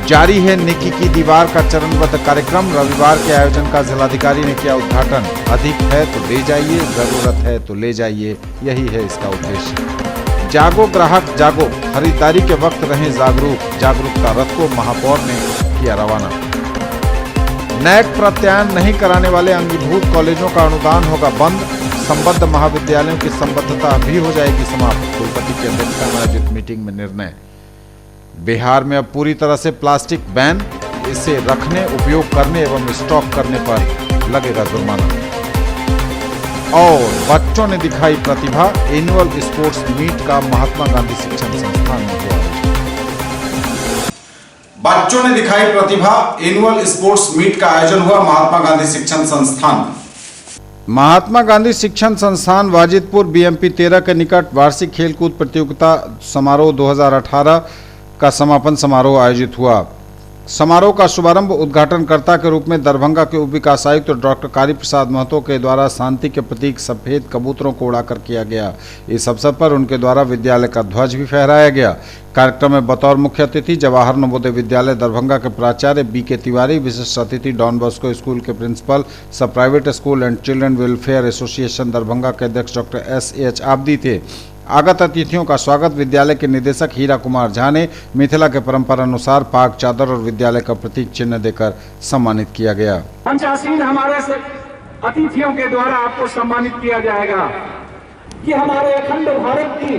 जारी है निकी की दीवार का चरणबद्ध कार्यक्रम। रविवार के आयोजन का जिलाधिकारी ने किया उद्घाटन। अधिक है तो ले जाइए, जरूरत है तो ले जाइए, यही है इसका उद्देश्य। जागो ग्राहक जागो, खरीदारी के वक्त रहें जागरूक। जागरूकता रथ को महापौर ने किया रवाना। नैक प्रत्यायन नहीं कराने वाले अंगीभूत कॉलेजों का अनुदान होगा बंद। संबद्ध महाविद्यालयों की संबद्धता भी हो जाएगी समाप्त। कुलपति की अध्यक्षता में आयोजित मीटिंग में निर्णय। बिहार में अब पूरी तरह से प्लास्टिक बैन, इसे रखने, उपयोग करने एवं स्टॉक करने पर लगेगा जुर्माना। और बच्चों ने दिखाई प्रतिभा, एनुअल स्पोर्ट्स मीट का महात्मा गांधी शिक्षण संस्थान में हुआ। बच्चों ने दिखाई प्रतिभा, एनुअल स्पोर्ट्स मीट का आयोजन हुआ महात्मा गांधी शिक्षण संस्थान। महात्मा गांधी शिक्षण संस्थान वाजिदपुर बीएमपी 13 के निकट वार्षिक खेलकूद प्रतियोगिता समारोह 2018 का समापन समारोह आयोजित हुआ। समारोह का शुभारंभ उद्घाटनकर्ता के रूप में दरभंगा के उप विकास आयुक्त डॉक्टर कारी प्रसाद महतो के द्वारा शांति के प्रतीक सफेद कबूतरों को उड़ाकर किया गया। इस अवसर पर उनके द्वारा विद्यालय का ध्वज भी फहराया गया। कार्यक्रम में बतौर मुख्य अतिथि जवाहर नवोदय विद्यालय दरभंगा के प्राचार्य बी.के. तिवारी, विशिष्ट अतिथि डॉन बॉस्को स्कूल के प्रिंसिपल, सब private school and children welfare association Darbhanga के अध्यक्ष डॉक्टर S.H. आब्दी थे। आगत अतिथियों का स्वागत विद्यालय के निदेशक हीरा कुमार झा ने मिथिला के परंपरा अनुसार पाक चादर और विद्यालय का प्रतीक चिन्ह देकर सम्मानित किया गया। पंचासीन हमारे अतिथियों के द्वारा आपको सम्मानित किया जाएगा कि हमारे अखंड भारत की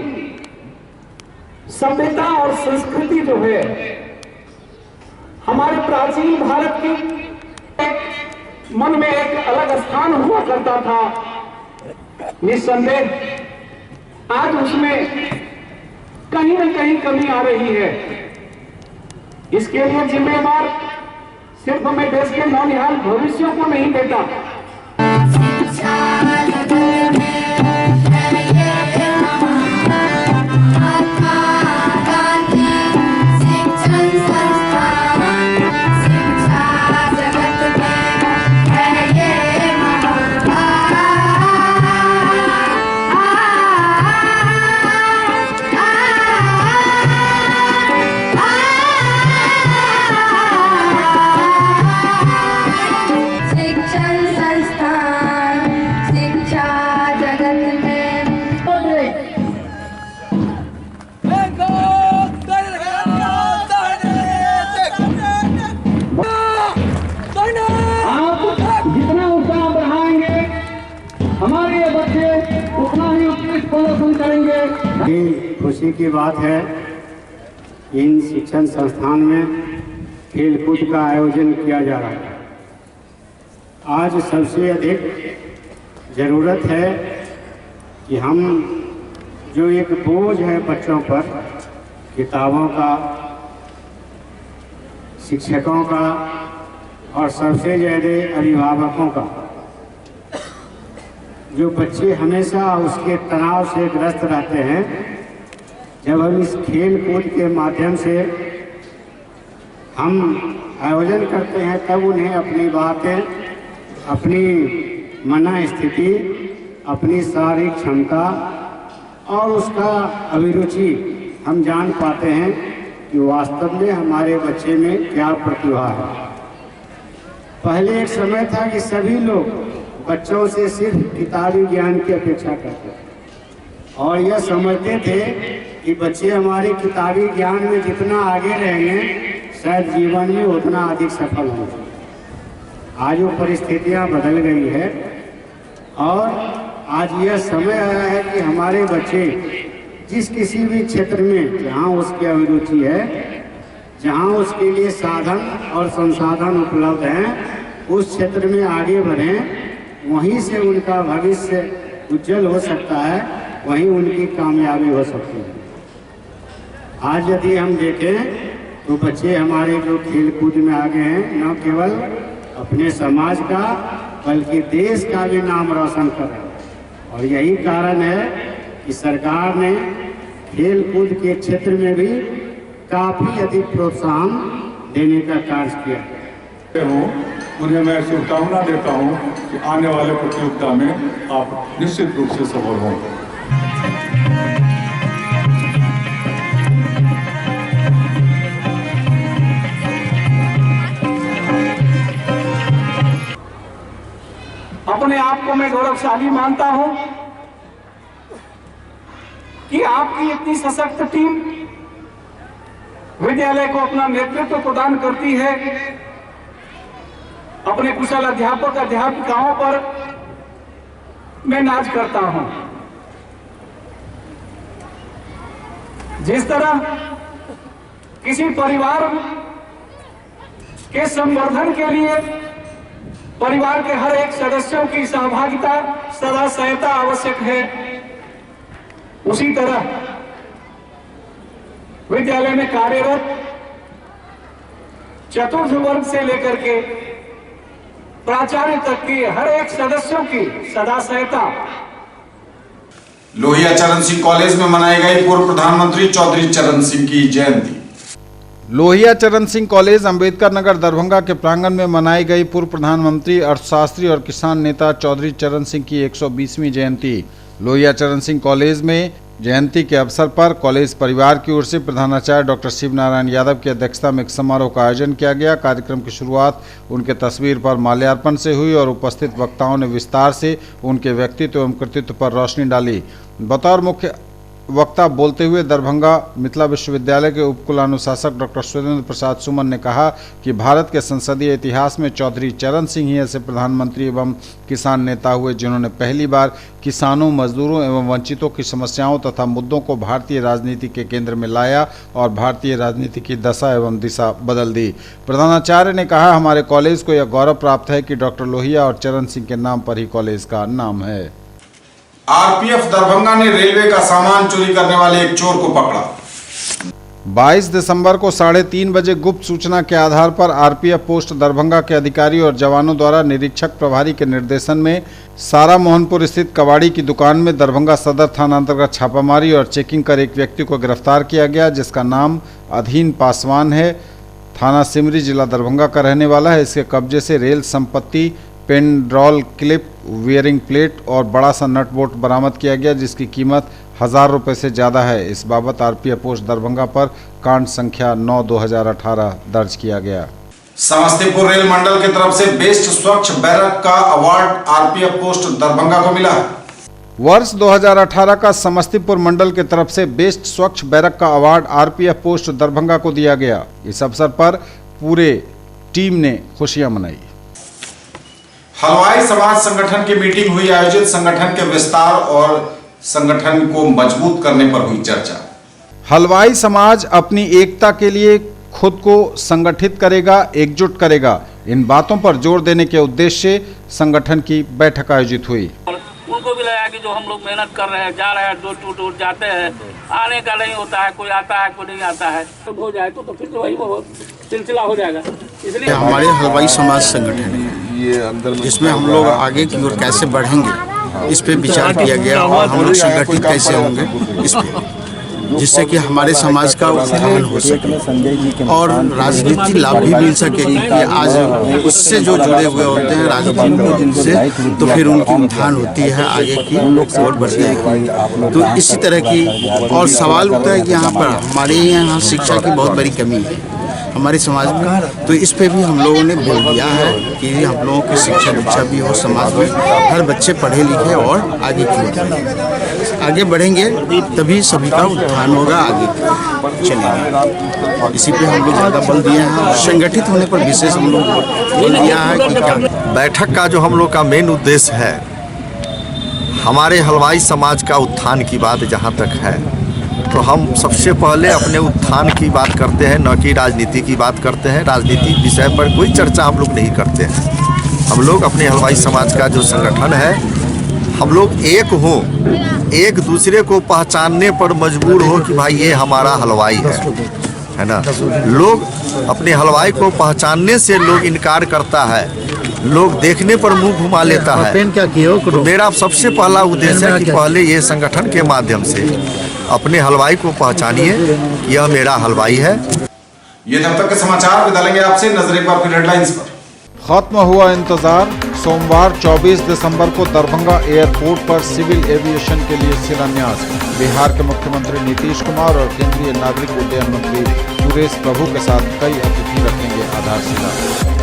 सभ्यता और संस्कृति जो है, हमारे प्राचीन भारत की मन में एक अलग स्थान हुआ करता था। निस्संदेह आज उसमें कहीं न कहीं कमी आ रही है। इसके लिए जिम्मेवार सिर्फ मैं देश के नौनिहाल भविष्यों को नहीं देता, खुशी की बात है इन शिक्षण संस्थान में खेलकूद का आयोजन किया जा रहा है। आज सबसे अधिक जरूरत है कि हम जो एक बोझ है बच्चों पर, किताबों का, शिक्षकों का और सबसे ज़्यादा अभिभावकों का, जो बच्चे हमेशा उसके तनाव से ग्रस्त रहते हैं, जब हम इस खेल कूद के माध्यम से हम आयोजन करते हैं तब उन्हें अपनी बातें, अपनी मनस्थिति, अपनी शारीरिक क्षमता और उसका अभिरुचि हम जान पाते हैं कि वास्तव में हमारे बच्चे में क्या प्रतिभा है। पहले एक समय था कि सभी लोग बच्चों से सिर्फ किताबी ज्ञान की अपेक्षा करते थे और यह समझते थे कि बच्चे हमारे किताबी ज्ञान में जितना आगे रहेंगे शायद जीवन में उतना अधिक सफल होंगे। आज वो परिस्थितियां बदल गई है और आज यह समय आया है कि हमारे बच्चे जिस किसी भी क्षेत्र में जहां उसकी अभिरुचि है, जहां उसके लिए साधन और संसाधन उपलब्ध हैं, उस क्षेत्र में आगे बढ़ें। वहीं से उनका भविष्य उज्जवल हो सकता है, वहीं उनकी कामयाबी हो सकती है। आज यदि हम देखें तो बच्चे हमारे जो खेल कूद में आगे हैं, न केवल अपने समाज का बल्कि देश का भी नाम रोशन कर रहे हैं। और यही कारण है कि सरकार ने खेल कूद के क्षेत्र में भी काफ़ी अधिक प्रोत्साहन देने का कार्य किया हूँ। उन्हें मैं शुभकामना देता हूँ कि आने वाले प्रतियोगिता में आप निश्चित रूप से सफल हों। अपने आप को मैं गौरवशाली मानता हूं कि आपकी इतनी सशक्त टीम विद्यालय को अपना नेतृत्व प्रदान करती है। अपने कुशल अध्यापक अध्यापिकाओं पर मैं नाज करता हूं। जिस तरह किसी परिवार के संवर्धन के लिए परिवार के हर एक सदस्यों की सहभागिता सदा सहायता आवश्यक है, उसी तरह विद्यालय में कार्यरत चतुर्थ वर्ग से लेकर के प्राचार्य तक की हर एक सदस्यों की सदा सहायता। लोहिया चरण सिंह कॉलेज में मनाई गई पूर्व प्रधानमंत्री चौधरी चरण सिंह की जयंती। लोहिया चरण सिंह कॉलेज अंबेडकर नगर दरभंगा के प्रांगण में मनाई गई पूर्व प्रधानमंत्री अर्थशास्त्री और किसान नेता चौधरी चरण सिंह की 120वीं जयंती। लोहिया चरण सिंह कॉलेज में जयंती के अवसर पर कॉलेज परिवार की ओर से प्रधानाचार्य डॉक्टर शिव नारायण यादव की अध्यक्षता में एक समारोह का आयोजन किया गया। कार्यक्रम की शुरुआत उनके तस्वीर पर माल्यार्पण से हुई और उपस्थित वक्ताओं ने विस्तार से उनके व्यक्तित्व एवं कृतित्व पर रोशनी डाली। बतौर मुख्य वक्ता बोलते हुए दरभंगा मिथिला विश्वविद्यालय के उपकुलानुशासक डॉक्टर सुरेंद्र प्रसाद सुमन ने कहा कि भारत के संसदीय इतिहास में चौधरी चरण सिंह ही ऐसे प्रधानमंत्री एवं किसान नेता हुए जिन्होंने पहली बार किसानों, मजदूरों एवं वंचितों की समस्याओं तथा मुद्दों को भारतीय राजनीति के केंद्र में लाया और भारतीय राजनीति की दशा एवं दिशा बदल दी। प्रधानाचार्य ने कहा, हमारे कॉलेज को यह गौरव प्राप्त है कि डॉक्टर लोहिया और चरण सिंह के नाम पर ही कॉलेज का नाम है। आरपीएफ दरभंगा ने रेलवे का सामान चोरी करने वाले एक चोर को पकड़ा। 22 दिसंबर को 3:30 बजे गुप्त सूचना के आधार पर आरपीएफ पोस्ट दरभंगा के अधिकारी और जवानों द्वारा निरीक्षक प्रभारी के निर्देशन में सारा मोहनपुर स्थित कबाड़ी की दुकान में दरभंगा सदर थाना अंतर्गत छापामारी और चेकिंग कर एक व्यक्ति को गिरफ्तार किया गया, जिसका नाम अधीन पासवान है। थाना सिमरी, जिला दरभंगा का रहने वाला है। इसके कब्जे से रेल संपत्ति, पेन ड्रॉल क्लिप, वियरिंग प्लेट और बड़ा सा नट बोल्ट बरामद किया गया, जिसकी कीमत 1000 रुपये से ज़्यादा है। इस बाबत आरपीएफ पोस्ट दरभंगा पर कांड संख्या 9/2018 दर्ज किया गया। समस्तीपुर रेल मंडल की तरफ से बेस्ट स्वच्छ बैरक का अवार्ड आरपीएफ पोस्ट दरभंगा को मिला है। वर्ष 2018 का समस्तीपुर मंडल की तरफ से बेस्ट स्वच्छ बैरक का अवार्ड आरपीएफ पोस्ट दरभंगा को दिया गया। इस अवसर पर पूरे टीम ने खुशियां मनाई। हलवाई समाज संगठन की मीटिंग हुई आयोजित। संगठन के विस्तार और संगठन को मजबूत करने पर हुई चर्चा। हलवाई समाज अपनी एकता के लिए खुद को संगठित करेगा, एकजुट करेगा। इन बातों पर जोर देने के उद्देश्य से संगठन की बैठक आयोजित हुई। उनको भी लगा कि जो हम लोग मेहनत कर रहे हैं, जा रहे हैं, डोर टू डोर जाते हैं, आने का नहीं होता है, कोई आता है कोई नहीं आता है, तो हो जाए तो फिर वही वो सिलसिला हो जाएगा। इसलिए हमारे हलवाई समाज संगठन है, जिसमें हम लोग आगे की ओर कैसे बढ़ेंगे इस पे विचार किया गया और हम लोग संगठित कैसे होंगे इस पे, जिससे कि हमारे समाज का उत्थान हो सके और राजनीति लाभ भी मिल सके। क्योंकि आज उससे जो जुड़े हुए होते हैं राजनीति से, तो फिर उनकी उत्थान होती है, आगे की ओर बढ़ती है। तो इसी तरह की और सवाल उठता है कि यहाँ पर हमारे यहाँ शिक्षा की बहुत बड़ी कमी है हमारे समाज में, तो इस पे भी हम लोगों ने बोल दिया है कि हम लोगों की शिक्षा दीक्षा भी हो, समाज में हर बच्चे पढ़े लिखे और आगे की आगे बढ़ेंगे, तभी सभी का उत्थान होगा, आगे चलेंगे। इसी पे हम लोग ज़्यादा बल दिए हैं। संगठित होने पर विशेष हम लोग बल दिया है कि क्या बैठक का जो हम लोग का मेन उद्देश्य है, हमारे हलवाई समाज का उत्थान की बात जहाँ तक है, तो हम सबसे पहले अपने उत्थान की बात करते हैं, न कि राजनीति की बात करते हैं। राजनीति विषय पर कोई चर्चा हम लोग नहीं करते हैं। हम लोग अपने हलवाई समाज का जो संगठन है, हम लोग एक हों, एक दूसरे को पहचानने पर मजबूर हो कि भाई ये हमारा हलवाई है ना। लोग अपने हलवाई को पहचानने से लोग इनकार करता है लोग देखने पर मुंह घुमा लेता है। तो मेरा सबसे पहला उद्देश्य है कि पहले ये संगठन के माध्यम से अपने हलवाई को पहचानिए कि यह मेरा हलवाई है। ये तब तक के समाचार, विदा लेंगे आपसे, नजर एक बार फिर हेडलाइंस पर। खत्म हुआ इंतजार। सोमवार 24 दिसंबर को दरभंगा एयरपोर्ट पर सिविल एविएशन के लिए शिलान्यास। बिहार के मुख्यमंत्री नीतीश कुमार और केंद्रीय नागरिक उड्डयन मंत्री सुरेश प्रभु के साथ कई अतिथि रखेंगे आधारशिला।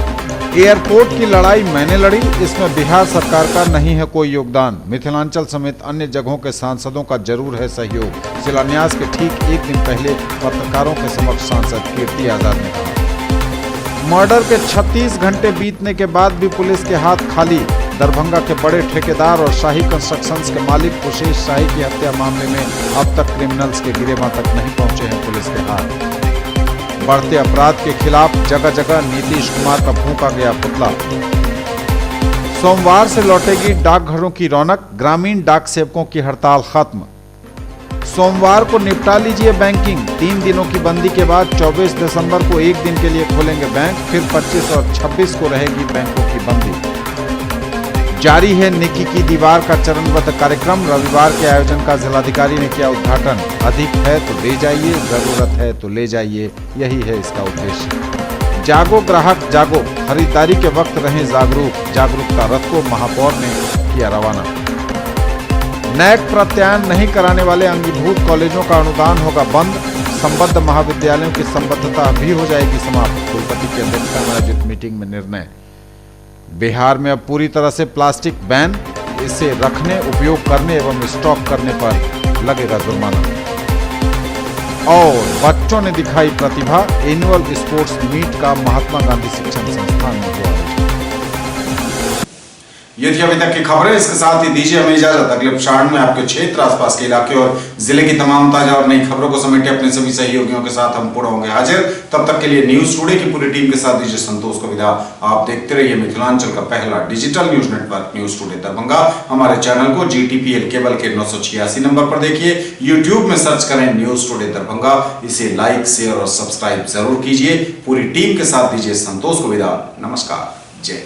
एयरपोर्ट की लड़ाई मैंने लड़ी, इसमें बिहार सरकार का नहीं है कोई योगदान। मिथिलांचल समेत अन्य जगहों के सांसदों का जरूर है सहयोग। शिलान्यास के ठीक एक दिन पहले पत्रकारों के समक्ष सांसद कीर्ति आजाद ने कहा। मर्डर के 36 घंटे बीतने के बाद भी पुलिस के हाथ खाली। दरभंगा के बड़े ठेकेदार और शाही कंस्ट्रक्शंस के मालिक कुशेश शाही की हत्या मामले में अब तक क्रिमिनल्स के गिरेबां तक नहीं पहुंचे हैं पुलिस के हाथ। बढ़ते अपराध के खिलाफ जगह जगह नीतीश कुमार का फूंका गया पुतला। सोमवार से लौटेगी डाकघरों की रौनक, ग्रामीण डाक सेवकों की हड़ताल खत्म। सोमवार को निपटा लीजिए बैंकिंग। 3 दिनों की बंदी के बाद 24 दिसंबर को एक दिन के लिए खोलेंगे बैंक, फिर 25 और 26 को रहेगी बैंकों की बंदी। जारी है नेकी की दीवार का चरणबद्ध कार्यक्रम। रविवार के आयोजन का जिलाधिकारी ने किया उद्घाटन। अधिक है तो ले जाइए, जरूरत है तो ले जाइए, यही है इसका उद्देश्य। जागो ग्राहक जागो, खरीदारी के वक्त रहें जागरूक। जागरूकता रथ को महापौर ने किया रवाना। नैक प्रत्यायन नहीं कराने वाले अंगीभूत कॉलेजों का अनुदान होगा बंद। संबद्ध महाविद्यालयों की संबद्धता भी हो जाएगी समाप्त। कुलपति की अध्यक्षता में आयोजित मीटिंग में निर्णय। बिहार में अब पूरी तरह से प्लास्टिक बैन। इसे रखने, उपयोग करने एवं स्टॉक करने पर लगेगा जुर्माना। और बच्चों ने दिखाई प्रतिभा। एनुअल स्पोर्ट्स मीट का महात्मा गांधी शिक्षण संस्थान में हुआ। ये थी अभी तक की खबरें। इसके साथ ही दीजिए हमें इजाजत। अगले प्रसारण में आपके क्षेत्र, आसपास के इलाके और जिले की तमाम ताजा और नई खबरों को समेटे अपने सभी सहयोगियों के साथ हम पुनः होंगे हाजिर। तब तक के लिए न्यूज टुडे की पूरी टीम के साथ दीजिए संतोष को विदा। आप देखते रहिए मिथिलांचल का पहला digital news network news today Darbhanga. हमारे चैनल को GTPL केबल के 986 नंबर पर देखिए। यूट्यूब में सर्च करें न्यूज टुडे दरभंगा। इसे लाइक, शेयर और सब्सक्राइब जरूर कीजिए। पूरी टीम के साथ दीजिए संतोष को विदा। नमस्कार, जय।